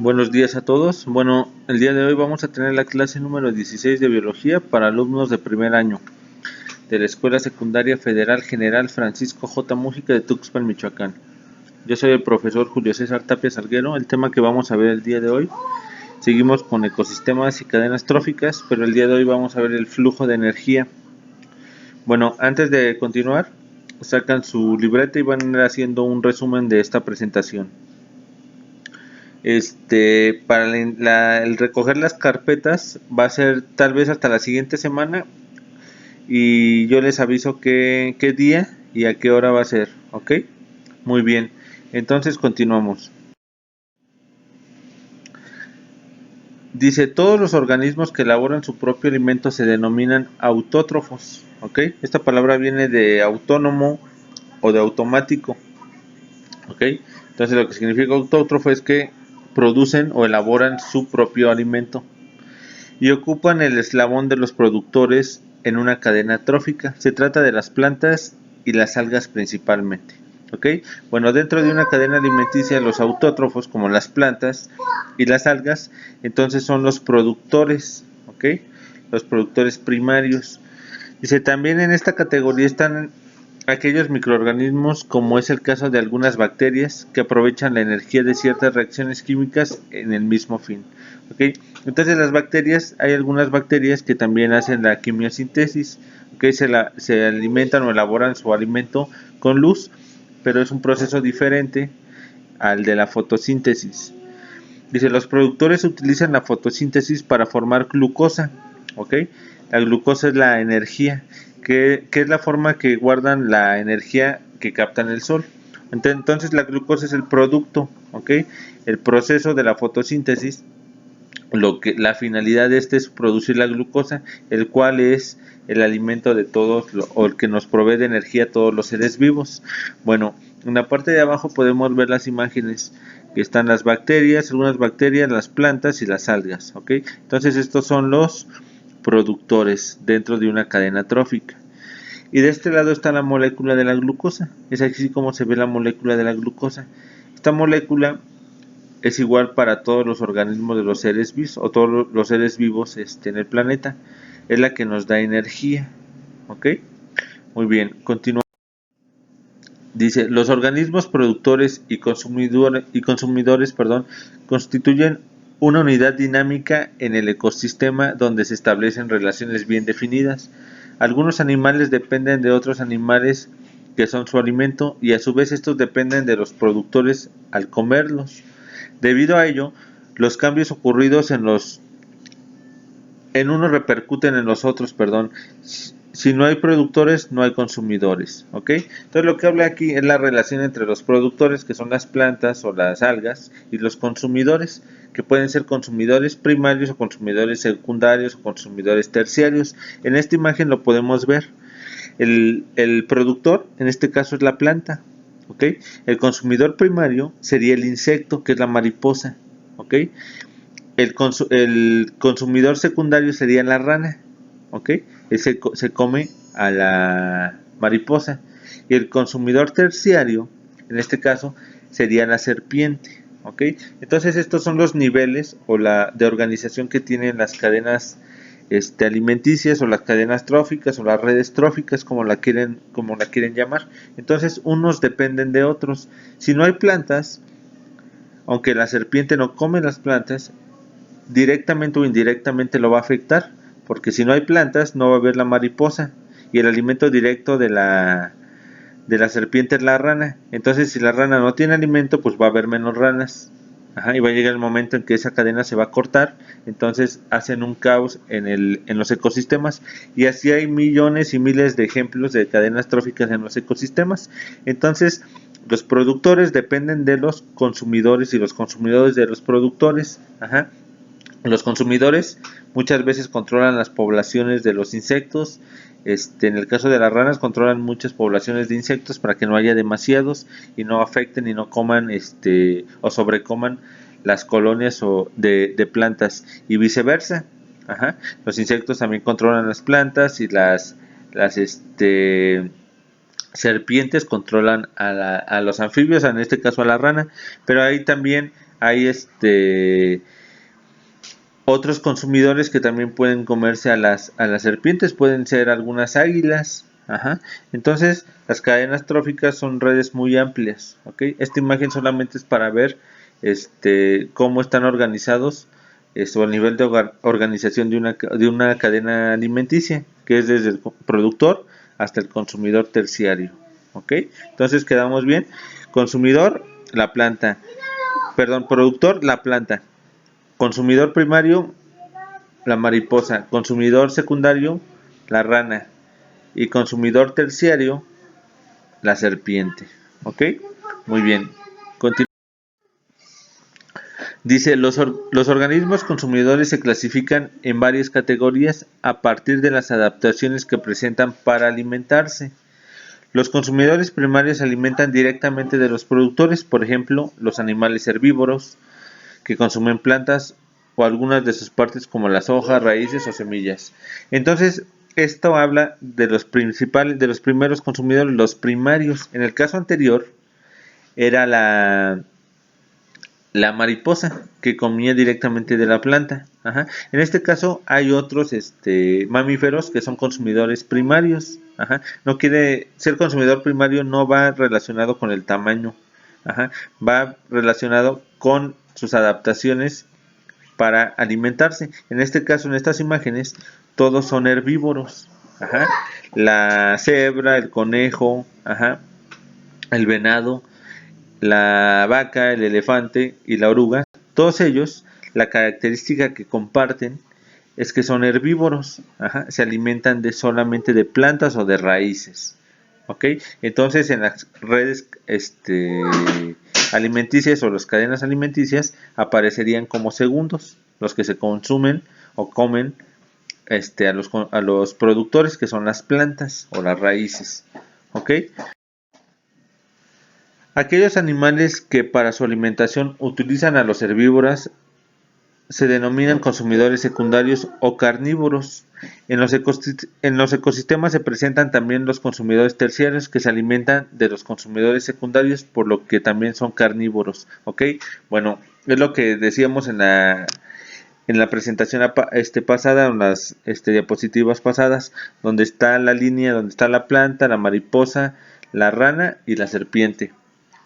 Buenos días a todos. Bueno, el día de hoy vamos a tener la clase número 16 de biología para alumnos de primer año de la Escuela Secundaria Federal General Francisco J. Mújica de Tuxpan, Michoacán. Yo soy el profesor Julio César Tapia Salguero. El tema que vamos a ver el día de hoy, seguimos con ecosistemas y cadenas tróficas, pero el día de hoy vamos a ver el flujo de energía. Bueno, antes de continuar, sacan su libreta y van a ir haciendo un resumen de esta presentación. Para el recoger las carpetas va a ser tal vez hasta la siguiente semana y yo les aviso qué día y a qué hora va a ser, ¿ok? Muy bien, entonces continuamos. Dice, todos los organismos que elaboran su propio alimento se denominan autótrofos, ¿ok? Esta palabra viene de autónomo o de automático, ¿ok? Entonces lo que significa autótrofo es que producen o elaboran su propio alimento y ocupan el eslabón de los productores en una cadena trófica. Se trata de las plantas y las algas principalmente. ¿Ok? Bueno, dentro de una cadena alimenticia, los autótrofos, como las plantas y las algas, entonces son los productores. ¿Ok? Los productores primarios. Dice, también en esta categoría están aquellos microorganismos, como es el caso de algunas bacterias, que aprovechan la energía de ciertas reacciones químicas en el mismo fin. ¿Okay? Entonces las bacterias, hay algunas bacterias que también hacen la quimiosintesis, ¿okay? Se alimentan o elaboran su alimento con luz, pero es un proceso diferente al de la fotosíntesis. Dice, los productores utilizan la fotosíntesis para formar glucosa, ¿ok? La glucosa es la energía, que es la forma que guardan la energía que captan el sol. Entonces la glucosa es el producto, ¿ok? El proceso de la fotosíntesis, la finalidad de es producir la glucosa, el cual es el alimento de todos, o el que nos provee de energía a todos los seres vivos. Bueno, en la parte de abajo podemos ver las imágenes que están las bacterias, algunas bacterias, las plantas y las algas, ¿ok? Entonces estos son los productores dentro de una cadena trófica. Y de este lado está la molécula de la glucosa. Es así como se ve la molécula de la glucosa. Esta molécula es igual para todos los organismos de los seres vivos o todos los seres vivos en el planeta. Es la que nos da energía. ¿Ok? Muy bien, continuamos. Dice, los organismos productores y consumidores, constituyen una unidad dinámica en el ecosistema donde se establecen relaciones bien definidas. Algunos animales dependen de otros animales que son su alimento y a su vez estos dependen de los productores al comerlos. Debido a ello, los cambios ocurridos en unos repercuten en los otros, perdón. Si no hay productores, no hay consumidores, ¿ok? Entonces lo que habla aquí es la relación entre los productores, que son las plantas o las algas, y los consumidores, que pueden ser consumidores primarios o consumidores secundarios o consumidores terciarios. En esta imagen lo podemos ver. El productor, en este caso, es la planta, ¿ok? El consumidor primario sería el insecto, que es la mariposa, ¿ok? El consumidor secundario sería la rana, ¿ok? Se come a la mariposa. Y el consumidor terciario, en este caso, sería la serpiente, ¿ok? Entonces estos son los niveles de organización que tienen las cadenas alimenticias, o las cadenas tróficas, o las redes tróficas, como la quieren llamar. Entonces unos dependen de otros. Si no hay plantas, aunque la serpiente no come las plantas, directamente o indirectamente lo va a afectar, porque si no hay plantas no va a haber la mariposa, y el alimento directo de la serpiente es la rana. Entonces si la rana no tiene alimento, pues va a haber menos ranas. Y va a llegar el momento en que esa cadena se va a cortar. Entonces hacen un caos en los ecosistemas, y así hay millones y miles de ejemplos de cadenas tróficas en los ecosistemas. Entonces los productores dependen de los consumidores y los consumidores de los productores. Los consumidores muchas veces controlan las poblaciones de los insectos. En el caso de las ranas, controlan muchas poblaciones de insectos para que no haya demasiados y no afecten y no coman o sobrecoman las colonias de plantas, y viceversa. Los insectos también controlan las plantas, y las serpientes controlan a los anfibios, en este caso a la rana. Pero hay también hay otros consumidores que también pueden comerse a las serpientes, pueden ser algunas águilas. Ajá. Entonces, las cadenas tróficas son redes muy amplias, ¿ok? Esta imagen solamente es para ver cómo están organizados o el nivel de organización de una cadena alimenticia, que es desde el productor hasta el consumidor terciario, ¿ok? Entonces, quedamos bien. Consumidor, la planta. Perdón, productor, la planta. Consumidor primario, la mariposa. Consumidor secundario, la rana. Y consumidor terciario, la serpiente. ¿Ok? Muy bien. Dice, los organismos consumidores se clasifican en varias categorías a partir de las adaptaciones que presentan para alimentarse. Los consumidores primarios se alimentan directamente de los productores, por ejemplo, los animales herbívoros, que consumen plantas o algunas de sus partes como las hojas, raíces o semillas. Entonces, esto habla de los primeros consumidores, los primarios. En el caso anterior era la mariposa que comía directamente de la planta. Ajá. En este caso hay otros mamíferos que son consumidores primarios. Ajá. No quiere ser consumidor primario, no va relacionado con el tamaño. Ajá. Va relacionado con sus adaptaciones para alimentarse. En este caso, en estas imágenes, todos son herbívoros. Ajá. La cebra, el conejo, ajá, el venado, la vaca, el elefante y la oruga, todos ellos, la característica que comparten es que son herbívoros, ajá, se alimentan solamente de plantas o de raíces. ¿Ok? Entonces en las redes alimenticias o las cadenas alimenticias aparecerían como segundos, los que se consumen o comen a los productores, que son las plantas o las raíces. ¿Ok? Aquellos animales que para su alimentación utilizan a los herbívoros se denominan consumidores secundarios o carnívoros. En los ecosistemas se presentan también los consumidores terciarios, que se alimentan de los consumidores secundarios, por lo que también son carnívoros. ¿Ok? Bueno, es lo que decíamos en la presentación pasada, en las diapositivas pasadas, donde está la línea, donde está la planta, la mariposa, la rana y la serpiente.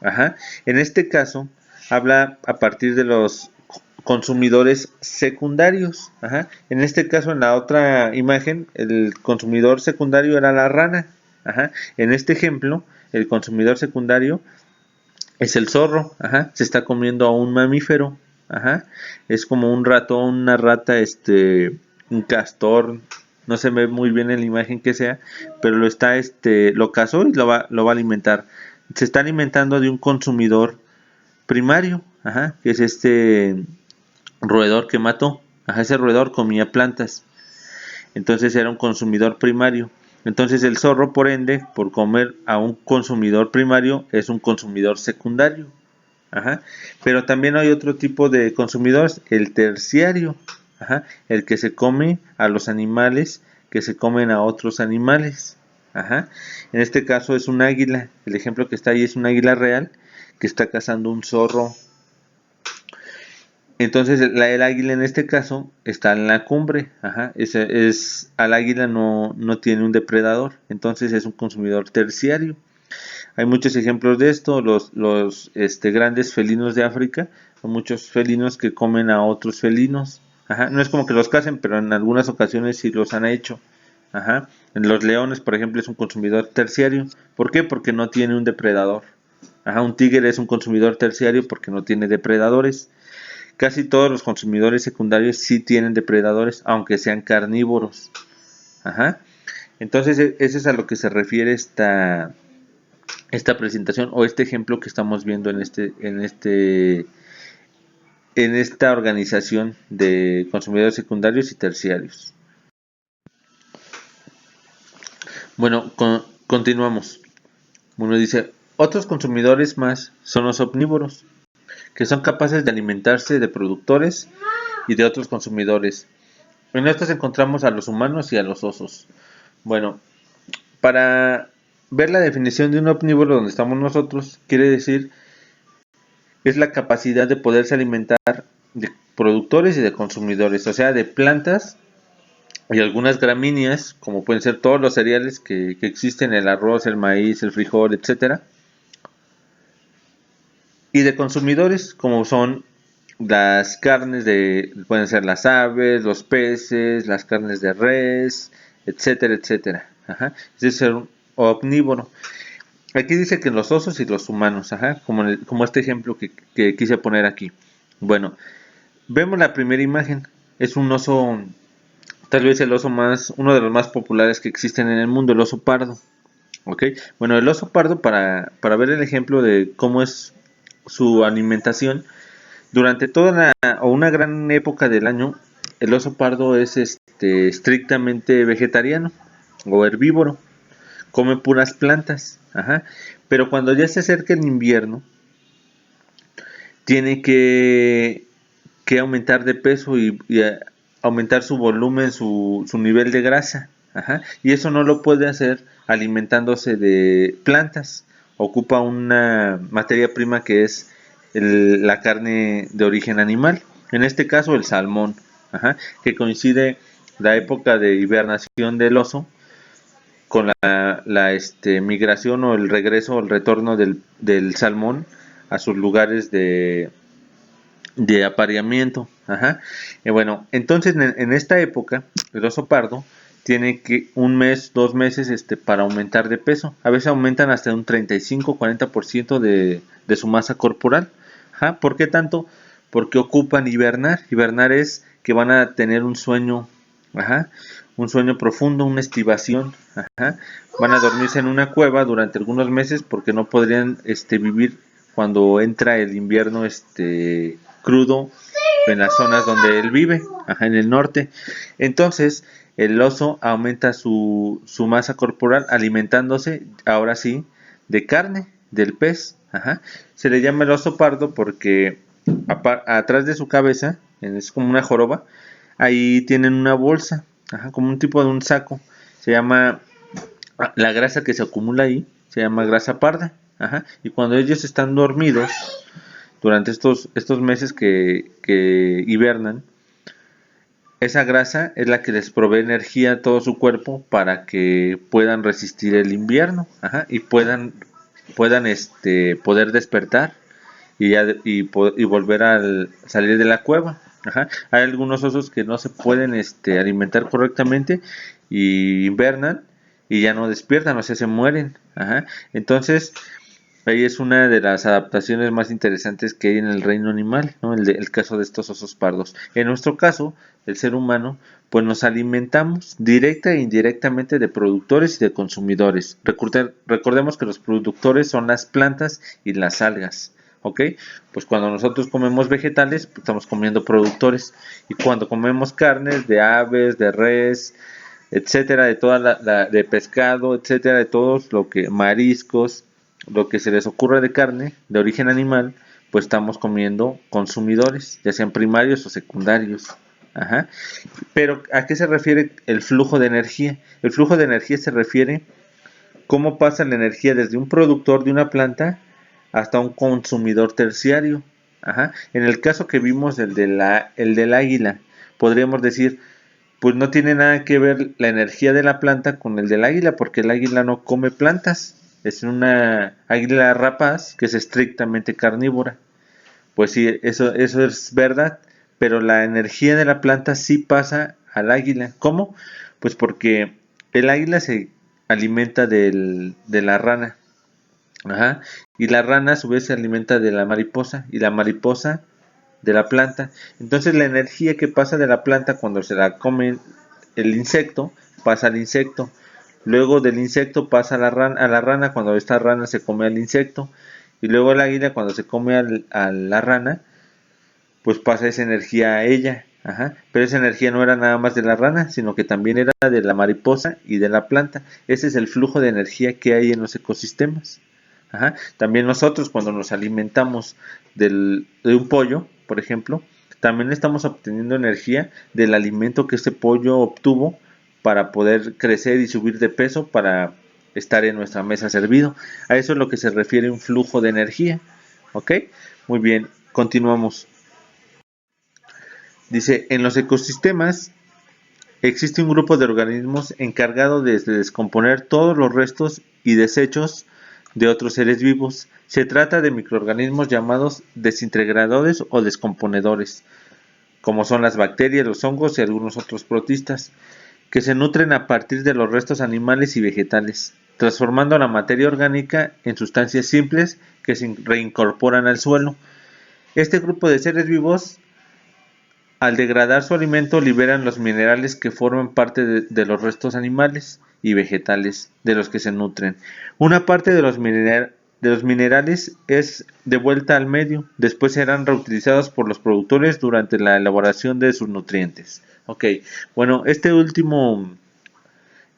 Ajá. En este caso, habla a partir de los consumidores secundarios. Ajá. En este caso, en la otra imagen, el consumidor secundario era la rana. Ajá. En este ejemplo, el consumidor secundario es el zorro. Ajá. Se está comiendo a un mamífero. Ajá. Es como un ratón, una rata, un castor. No se ve muy bien en la imagen que sea, pero lo cazó y lo va a alimentar. Se está alimentando de un consumidor primario, ajá, que es roedor que mató. Ajá, ese roedor comía plantas. Entonces era un consumidor primario. Entonces el zorro, por ende, por comer a un consumidor primario, es un consumidor secundario. Ajá. Pero también hay otro tipo de consumidores, el terciario. Ajá. El que se come a los animales que se comen a otros animales. Ajá. En este caso es un águila. El ejemplo que está ahí es un águila real que está cazando un zorro. Entonces el águila en este caso está en la cumbre. Ajá. Al águila no tiene un depredador. Entonces es un consumidor terciario. Hay muchos ejemplos de esto. Los grandes felinos de África, son muchos felinos que comen a otros felinos. Ajá. No es como que los cacen, pero en algunas ocasiones sí los han hecho. Ajá. En los leones, por ejemplo, es un consumidor terciario. ¿Por qué? Porque no tiene un depredador. Ajá. Un tigre es un consumidor terciario porque no tiene depredadores. Casi todos los consumidores secundarios sí tienen depredadores, aunque sean carnívoros. Ajá. Entonces, eso es a lo que se refiere esta presentación o este ejemplo que estamos viendo en esta organización de consumidores secundarios y terciarios. Bueno, continuamos. Uno dice, otros consumidores más son los omnívoros, que son capaces de alimentarse de productores y de otros consumidores. En estos encontramos a los humanos y a los osos. Bueno, para ver la definición de un omnívoro donde estamos nosotros, quiere decir es la capacidad de poderse alimentar de productores y de consumidores, o sea, de plantas y algunas gramíneas, como pueden ser todos los cereales que existen, el arroz, el maíz, el frijol, etcétera, y de consumidores, como son las carnes de, pueden ser las aves, los peces, las carnes de res, etcétera, etcétera. Ajá. Es decir, un omnívoro. Aquí dice que los osos y los humanos, ajá, como este ejemplo que quise poner aquí. Bueno, vemos la primera imagen. Es un oso, tal vez el oso más, uno de los más populares que existen en el mundo, el oso pardo. ¿Ok? Bueno, el oso pardo, para ver el ejemplo de cómo es su alimentación, durante toda o una gran época del año, el oso pardo es estrictamente vegetariano o herbívoro, come puras plantas, ajá. Pero cuando ya se acerca el invierno, tiene que aumentar de peso y aumentar su volumen, su nivel de grasa, ajá. Y eso no lo puede hacer alimentándose de plantas. Ocupa una materia prima que es la carne de origen animal, en este caso el salmón, ajá, que coincide la época de hibernación del oso con la migración o el regreso o el retorno del salmón a sus lugares de apareamiento. Ajá. Bueno, entonces en esta época el oso pardo tiene que un mes, 2 meses para aumentar de peso. A veces aumentan hasta un 35-40% de su masa corporal. Ajá. ¿Por qué tanto? Porque ocupan hibernar. Hibernar es que van a tener un sueño, ajá, un sueño profundo, una estivación. Ajá. Van a dormirse en una cueva durante algunos meses porque no podrían vivir cuando entra el invierno crudo en las zonas donde él vive, ajá, en el norte. Entonces, el oso aumenta su masa corporal alimentándose, ahora sí, de carne, del pez. Ajá. Se le llama el oso pardo porque atrás de su cabeza, es como una joroba, ahí tienen una bolsa, ajá, como un tipo de un saco. Se llama, la grasa que se acumula ahí, se llama grasa parda. Ajá. Y cuando ellos están dormidos, durante estos meses que hibernan, esa grasa es la que les provee energía a todo su cuerpo para que puedan resistir el invierno, ajá, y puedan poder despertar y volver a salir de la cueva. Ajá. Hay algunos osos que no se pueden alimentar correctamente y invernan y ya no despiertan, o sea, se mueren. Ajá. Entonces, ahí es una de las adaptaciones más interesantes que hay en el reino animal, ¿no? El caso de estos osos pardos. En nuestro caso, el ser humano, pues nos alimentamos directa e indirectamente de productores y de consumidores. Recordemos que los productores son las plantas y las algas. ¿Ok? Pues cuando nosotros comemos vegetales, pues estamos comiendo productores. Y cuando comemos carnes de aves, de res, etcétera, de toda de pescado, etcétera, de todos lo que mariscos, lo que se les ocurra de carne de origen animal, pues estamos comiendo consumidores, ya sean primarios o secundarios. Ajá. Pero ¿a qué se refiere el flujo de energía? El flujo de energía se refiere cómo pasa la energía desde un productor de una planta hasta un consumidor terciario. Ajá. En el caso que vimos, el del águila, podríamos decir, pues no tiene nada que ver la energía de la planta con el del águila, porque el águila no come plantas. Es una águila rapaz que es estrictamente carnívora. Pues sí, eso es verdad, pero la energía de la planta sí pasa al águila. ¿Cómo? Pues porque el águila se alimenta de la rana. Ajá. Y la rana a su vez se alimenta de la mariposa y la mariposa de la planta. Entonces la energía que pasa de la planta cuando se la come el insecto pasa al insecto. Luego del insecto pasa a la rana cuando esta rana se come al insecto. Y luego el águila cuando se come a la rana, pues pasa esa energía a ella. Ajá. Pero esa energía no era nada más de la rana, sino que también era de la mariposa y de la planta. Ese es el flujo de energía que hay en los ecosistemas. Ajá. También nosotros cuando nos alimentamos de un pollo, por ejemplo, también estamos obteniendo energía del alimento que ese pollo obtuvo para poder crecer y subir de peso para estar en nuestra mesa servido. A eso es lo que se refiere un flujo de energía. ¿Ok? Muy bien, continuamos. Dice, en los ecosistemas existe un grupo de organismos encargado de descomponer todos los restos y desechos de otros seres vivos. Se trata de microorganismos llamados desintegradores o descomponedores, como son las bacterias, los hongos y algunos otros protistas, que se nutren a partir de los restos animales y vegetales, transformando la materia orgánica en sustancias simples que se reincorporan al suelo. Este grupo de seres vivos, al degradar su alimento, liberan los minerales que forman parte de los restos animales y vegetales de los que se nutren. Una parte de los minerales es devuelta al medio, después serán reutilizados por los productores durante la elaboración de sus nutrientes. Ok, bueno, este último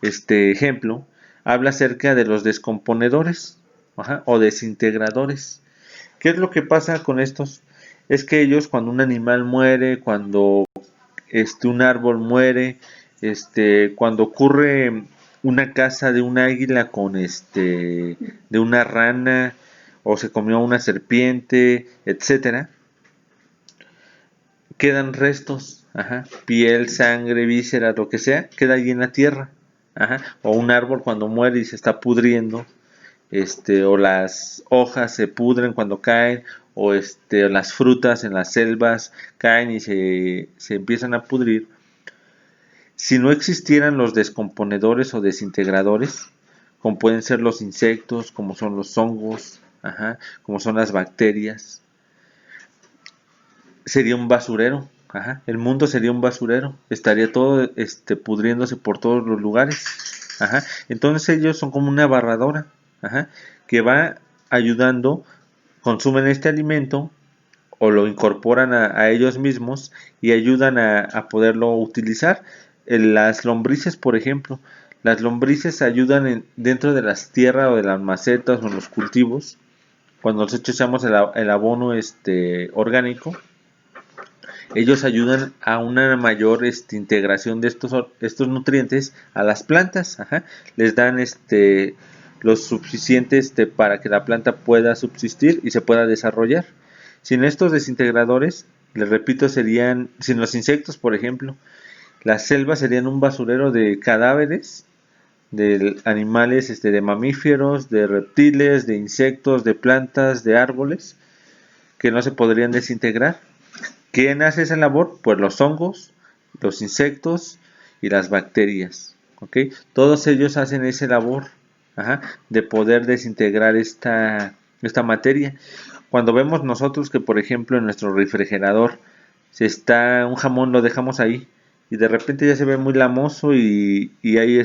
ejemplo habla acerca de los descomponedores, o desintegradores. ¿Qué es lo que pasa con estos? Es que ellos, cuando un animal muere, cuando un árbol muere, cuando ocurre una caza de un águila con de una rana, o se comió una serpiente, etcétera, quedan restos, piel, sangre, vísceras, lo que sea, queda ahí en la tierra, o un árbol cuando muere y se está pudriendo, o las hojas se pudren cuando caen, o las frutas en las selvas caen y se empiezan a pudrir. Si no existieran los descomponedores o desintegradores, como pueden ser los insectos, como son los hongos, como son las bacterias, sería un basurero. El mundo sería un basurero, estaría todo pudriéndose por todos los lugares. Entonces ellos son como una barradora, que va ayudando, consumen este alimento o lo incorporan a ellos mismos y ayudan a poderlo utilizar. Las lombrices, por ejemplo, las lombrices ayudan dentro de las tierras o de las macetas o en los cultivos. Cuando nosotros echamos el abono orgánico, ellos ayudan a una mayor integración de estos nutrientes a las plantas. Les dan lo suficiente para que la planta pueda subsistir y se pueda desarrollar. Sin estos desintegradores, les repito, serían, sin los insectos, por ejemplo, las selvas serían un basurero de cadáveres de animales, de mamíferos, de reptiles, de insectos, de plantas, de árboles, que no se podrían desintegrar. ¿Quién hace esa labor? Pues los hongos, los insectos y las bacterias. ¿Okay? Todos ellos hacen esa labor, de poder desintegrar esta materia. Cuando vemos nosotros que, por ejemplo, en nuestro refrigerador un jamón, lo dejamos ahí y de repente ya se ve muy lamoso y hay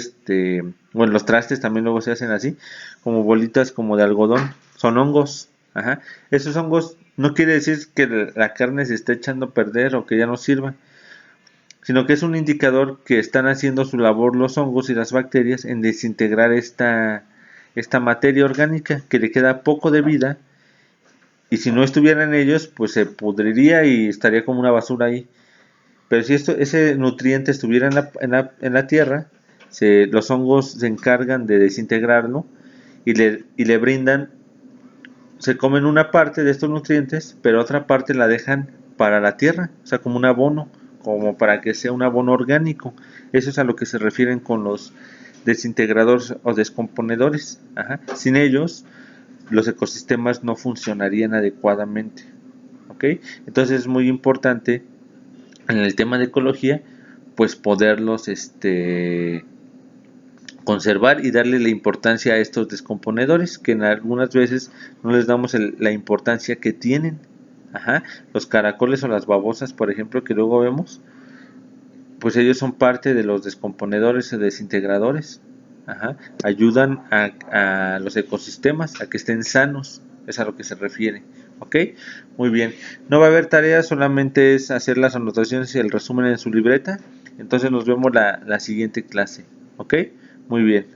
bueno, los trastes también luego se hacen así, como bolitas como de algodón, son hongos. Esos hongos no quiere decir que la carne se esté echando a perder o que ya no sirva, sino que es un indicador que están haciendo su labor los hongos y las bacterias en desintegrar esta materia orgánica que le queda poco de vida, y si no estuvieran ellos, pues se pudriría y estaría como una basura ahí. Pero si ese nutriente estuviera en la tierra, los hongos se encargan de desintegrarlo y le brindan, se comen una parte de estos nutrientes, pero otra parte la dejan para la tierra, o sea, como un abono, como para que sea un abono orgánico. Eso es a lo que se refieren con los desintegradores o descomponedores. Sin ellos, los ecosistemas no funcionarían adecuadamente. ¿Ok? Entonces es muy importante en el tema de ecología, pues poderlos conservar y darle la importancia a estos descomponedores, que en algunas veces no les damos la importancia que tienen. Los caracoles o las babosas, por ejemplo, que luego vemos, pues ellos son parte de los descomponedores o desintegradores. Ayudan a los ecosistemas a que estén sanos, es a lo que se refiere. ¿Ok? Muy bien. No va a haber tareas, solamente es hacer las anotaciones y el resumen en su libreta. Entonces nos vemos la siguiente clase. ¿Ok? Muy bien.